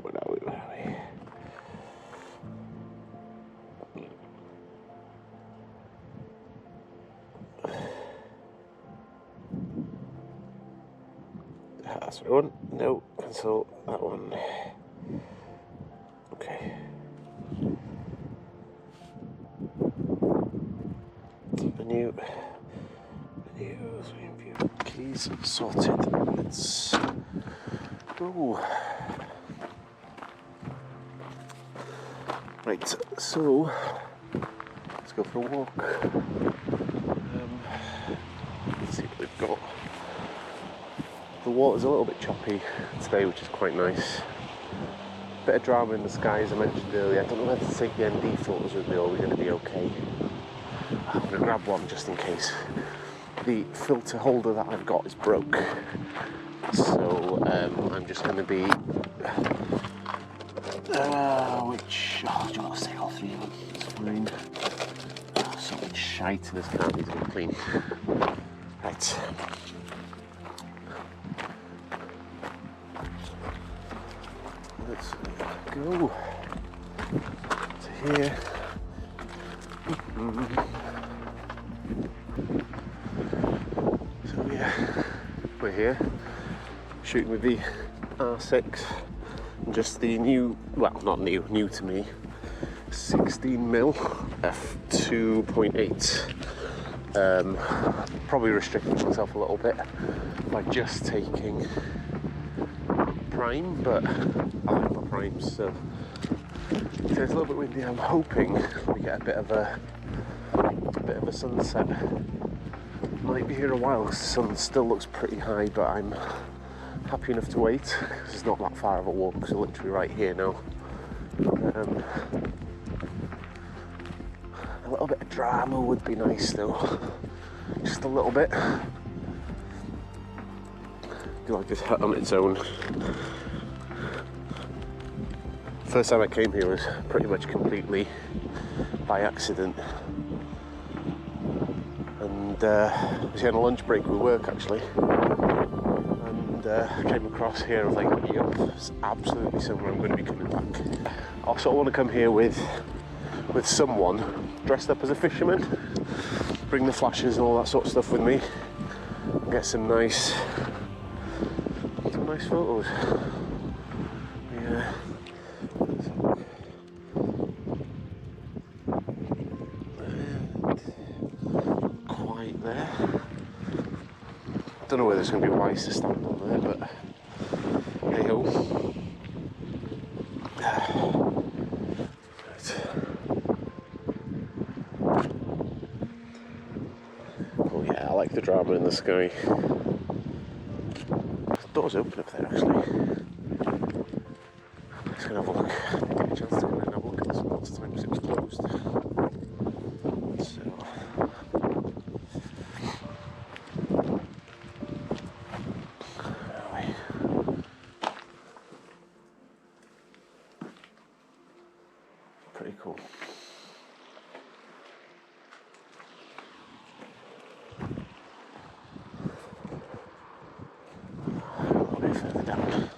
Where are we? That's the one. No, cancel that one. Okay. Menu, keys sorted. Let's go. Right, so let's go for a walk. Let's see what we've got. The water's a little bit choppy today, which is quite nice. Bit of drama in the sky, as I mentioned earlier. I don't know whether to take the ND photos with me or we're going to be okay. I'm going to grab one just in case. The filter holder that I've got is broke, so I'm just going to be do you want to take all three of them? It's fine. So much shite in this car needs to be clean. Right. Let's go to here. So yeah, we're here shooting with the R6 and just the new, well not new, new to me, 16mm f2.8. Probably restricting myself a little bit by just taking prime, but I like my primes, so it's a little bit windy. I'm hoping we get a bit of a sunset. Might be here a while because the sun still looks pretty high, but I'm happy enough to wait because it's not that far of a walk, so literally right here now. A little bit of drama would be nice though, just a little bit. I feel like this hut on its own. First time I came here was pretty much completely by accident, and I was here on a lunch break with work actually, and I came across here. I was like, yep, it's absolutely somewhere I'm going to be coming back. I also want to come here with someone dressed up as a fisherman, bring the flashes and all that sort of stuff with me, and get some nice photos. Yeah. Quite there. Don't know whether it's going to be wise to stand on there, but hey ho. Right. Oh yeah, I like the drama in the sky. The door's open up there actually. Let's go have a look. I didn't get a chance to go and have a look at this last time because it was closed. So. Pretty cool. A little bit further down.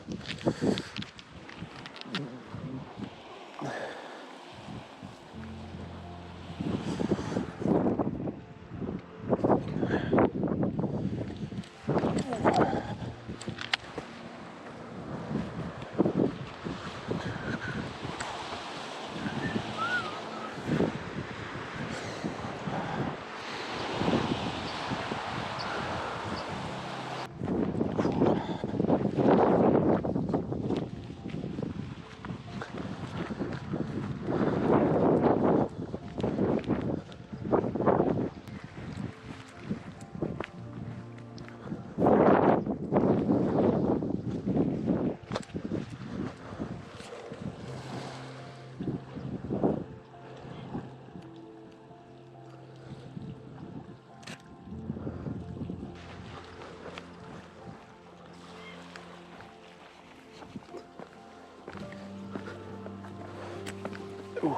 Ooh.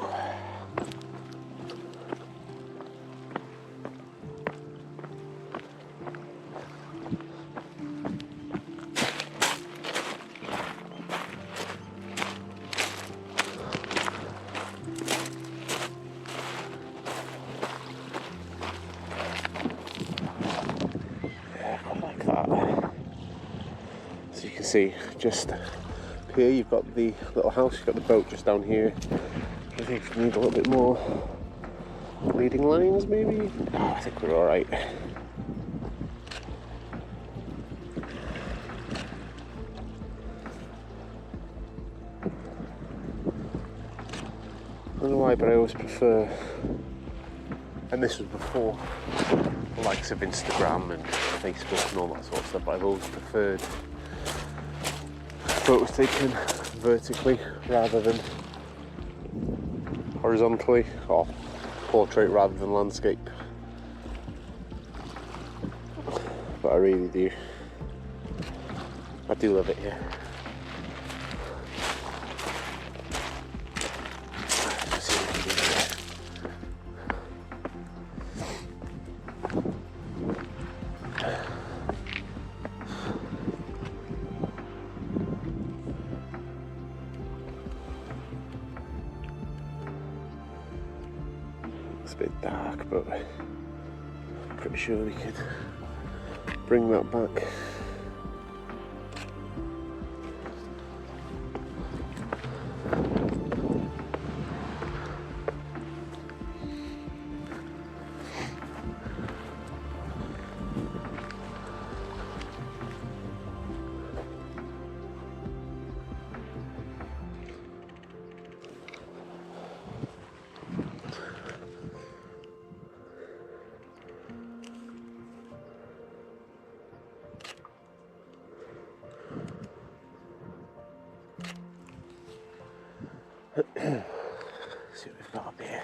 as you can see, just here you've got the little house, you've got the boat just down here. I think we need a little bit more leading lines maybe. Oh, I think we're alright. I don't know why, but I always prefer, and this was before the likes of Instagram and Facebook and all that sort of stuff, but I've always preferred photos taken vertically rather than horizontally, or portrait rather than landscape. But I really do. I do love it here. It's a bit dark, but I'm pretty sure we could bring that back. See what we've got up here.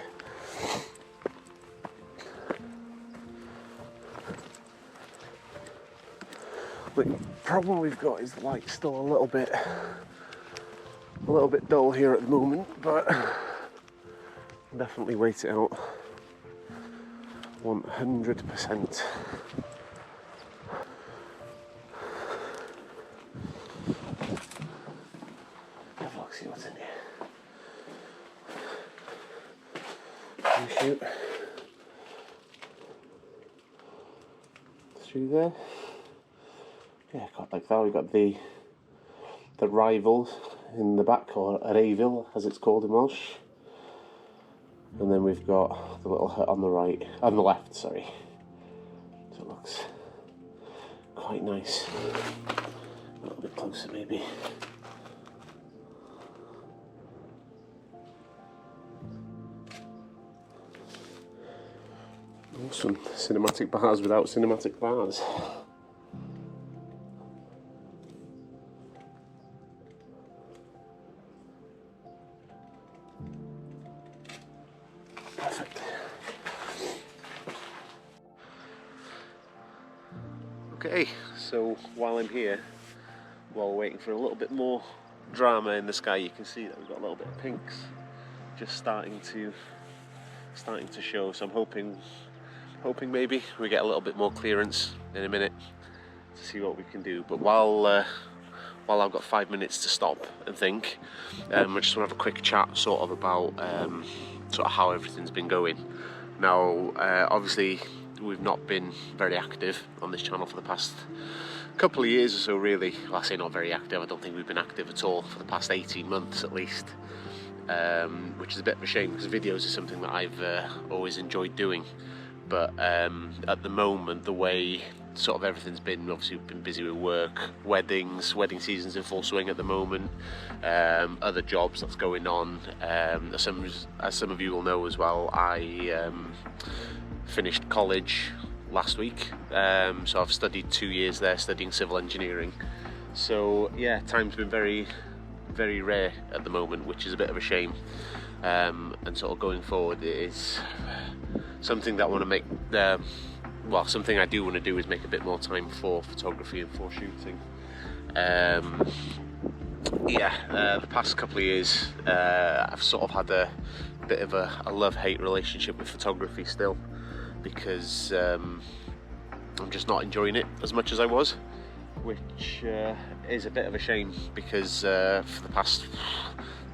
The problem we've got is the light's still a little bit dull here at the moment, but definitely wait it out 100%. Have a look, see what's in here. Shoot. Through there. Yeah, quite like that. We've got the rivals in the back, or Arevil as it's called in Welsh. And then we've got the little hut on the right, on the left, sorry. So it looks quite nice. A little bit closer maybe. Some cinematic bars without cinematic bars. Perfect. Okay, so while I'm here, while waiting for a little bit more drama in the sky, you can see that we've got a little bit of pinks just starting to show. So I'm hoping maybe we get a little bit more clearance in a minute to see what we can do. But while I've got 5 minutes to stop and think, I just want to have a quick chat sort of about sort of how everything's been going. Now, obviously we've not been very active on this channel for the past couple of years or so, really. Well, I say not very active, I don't think we've been active at all for the past 18 months at least, which is a bit of a shame because videos is something that I've always enjoyed doing. But at the moment, the way sort of everything's been, obviously we've been busy with work, wedding season's in full swing at the moment, other jobs that's going on. As some of you will know as well, I finished college last week, so I've studied 2 years there studying civil engineering. So yeah, time's been very, very rare at the moment, which is a bit of a shame. And sort of going forward, it is something that I want to make, well, something I do want to do is make a bit more time for photography and for shooting. The past couple of years, I've sort of had a bit of a love-hate relationship with photography still, because I'm just not enjoying it as much as I was, which is a bit of a shame, because for the past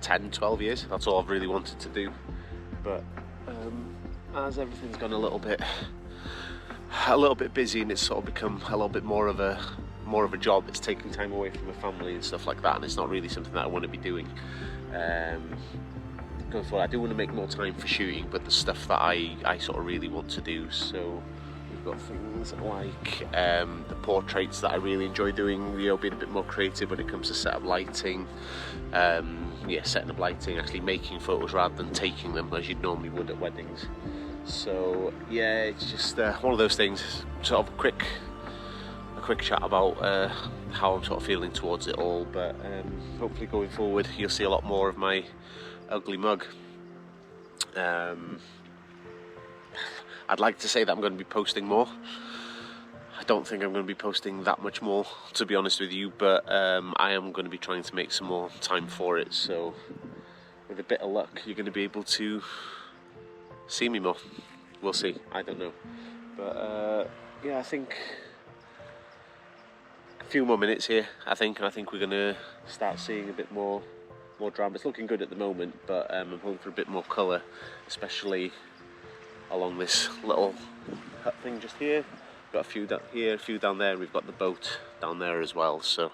10-12 years that's all I've really wanted to do. But as everything's gone a little bit busy, and it's sort of become a little bit more of a more of a job. It's taking time away from my family and stuff like that, and it's not really something that I want to be doing. Going forward, I do want to make more time for shooting, but the stuff that I sort of really want to do. So we've got things like the portraits that I really enjoy doing, you know, being a bit more creative when it comes to set up lighting, yeah, setting up lighting, actually making photos rather than taking them as you'd normally would at weddings. So yeah, it's just one of those things, sort of a quick chat about how I'm sort of feeling towards it all. But hopefully going forward you'll see a lot more of my ugly mug. I'd like to say that I'm going to be posting more. I don't think I'm going to be posting that much more, to be honest with you, but I am going to be trying to make some more time for it. So with a bit of luck you're going to be able to see me more. We'll see, I don't know. But yeah, I think a few more minutes here, I think we're going to start seeing a bit more drama. It's looking good at the moment, but I'm hoping for a bit more colour, especially along this little hut thing just here. Got a few down here, a few down there, and we've got the boat down there as well. So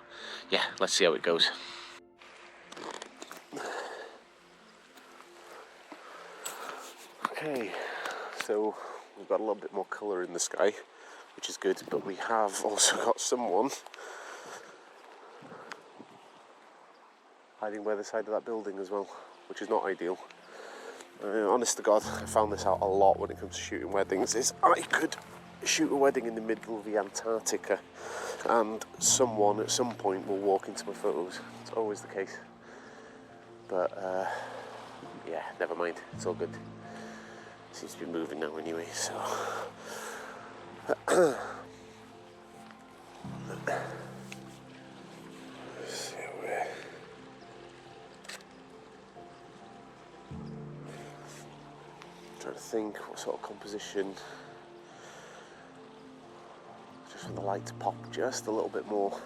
yeah, let's see how it goes. Okay, so we've got a little bit more colour in the sky, which is good, but we have also got someone hiding by the side of that building as well, which is not ideal. Honest to God, I found this out a lot when it comes to shooting weddings, is I could shoot a wedding in the middle of the Antarctica and someone at some point will walk into my photos. It's always the case. But yeah, never mind, it's all good. Seems to be moving now anyway, so trying to think what sort of composition, just for the light to pop just a little bit more.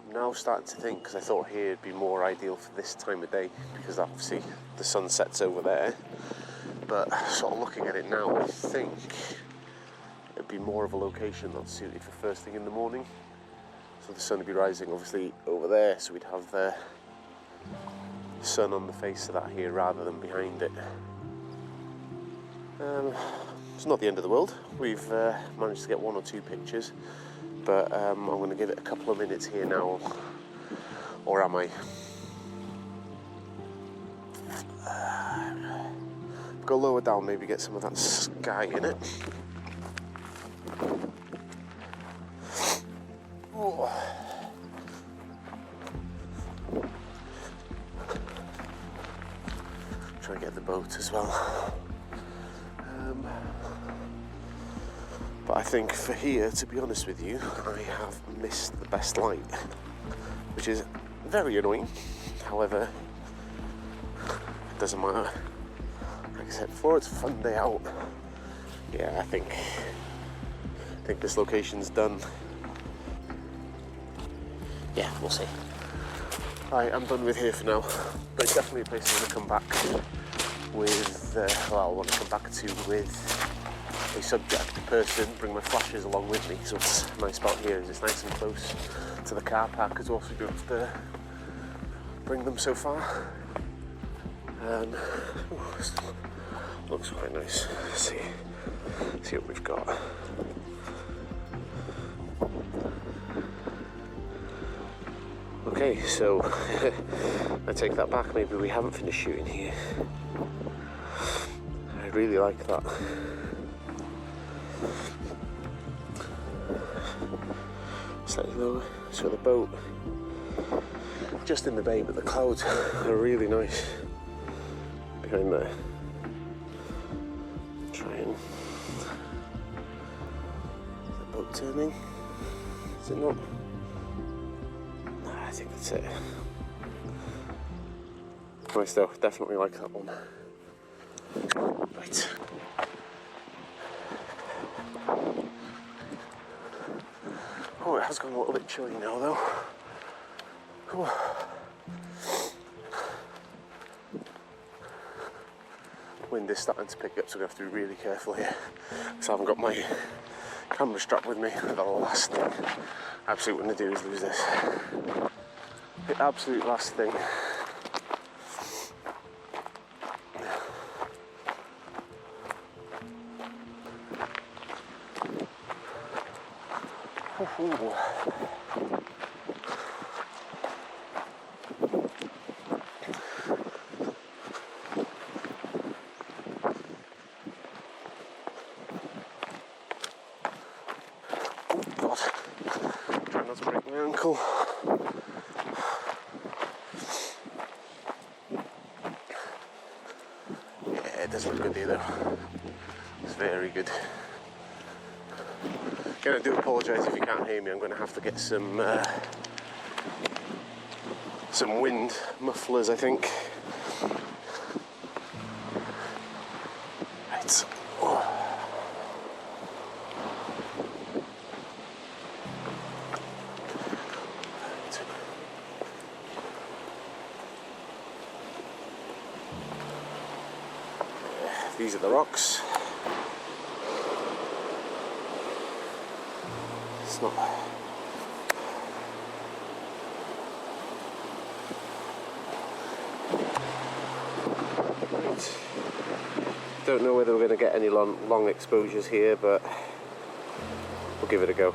I'm now starting to think, because I thought here would be more ideal for this time of day, because obviously the sun sets over there, but sort of looking at it now, I think it'd be more of a location that's suited for first thing in the morning. So the sun would be rising obviously over there, so we'd have the sun on the face of that here rather than behind it. It's not the end of the world. We've managed to get 1 or 2 pictures, but I'm going to give it a couple of minutes here now, or am I? Go lower down, maybe get some of that sky in it. Oh. Try and get the boat as well. But I think for here, to be honest with you, I have missed the best light, which is very annoying. However, it doesn't matter. Like I said before, it's a fun day out. Yeah, I think this location's done. Yeah, we'll see. Right, I'm done with here for now, but it's definitely a place I want to come back with, well, I want to come back to with a subject person, bring my flashes along with me. So what's nice about here is it's nice and close to the car park as well, so you don't have to bring them so far. And looks quite nice. Let's see what we've got. Okay, so I take that back, maybe we haven't finished shooting here. I really like that. Slightly lower, so the boat just in the bay, but the clouds are really nice behind there. Try and... is the boat turning? Is it not? I think that's it. Nice though, definitely like that one. Right. Oh, it has gone a little bit chilly now though. Oh. Wind is starting to pick up, so I'm going to have to be really careful here. So I haven't got my camera strap with me. The last thing I absolutely want to do is lose this. The absolute last thing. Ooh. God, try not to break my ankle. Yeah, it does look good either. It's very good. Again, I do apologise if you can't hear me. I'm going to have to get some wind mufflers, I think. Right. These are the rocks. It's not. Right. Don't know whether we're going to get any long exposures here, but we'll give it a go.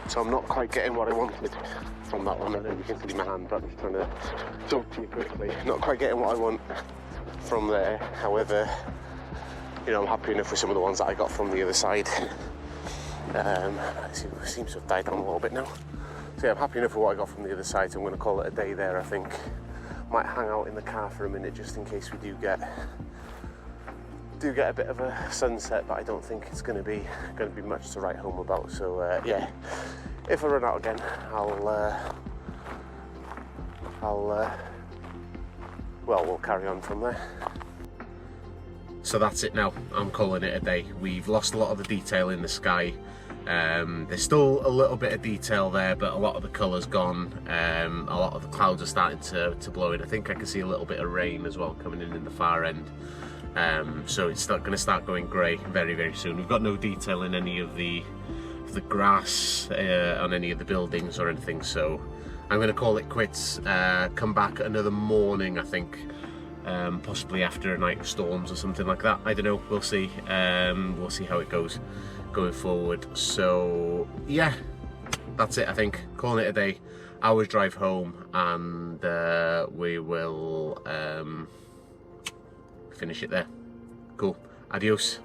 So I'm not quite getting what I wanted from that one. I know you can see my hand, but I'm just trying to talk to you quickly. Not quite getting what I want from there. However, you know, I'm happy enough with some of the ones that I got from the other side. It seems to have died down a little bit now. So yeah, I'm happy enough with what I got from the other side, so I'm going to call it a day there, I think. Might hang out in the car for a minute just in case we do get a bit of a sunset, but I don't think it's going to be much to write home about. So yeah, if I run out again, we'll carry on from there. So that's it now. I'm calling it a day. We've lost a lot of the detail in the sky. There's still a little bit of detail there, but a lot of the colour's gone. A lot of the clouds are starting to blow in. I think I can see a little bit of rain as well coming in the far end. So it's going to start going grey very, very soon. We've got no detail in any of the grass on any of the buildings or anything, so I'm going to call it quits. Come back another morning, I think, possibly after a night of storms or something like that. I don't know, we'll see. We'll see how it goes going forward. So yeah, that's it, I think. Calling it a day. Hour's drive home, and we will finish it there. Cool. Adios.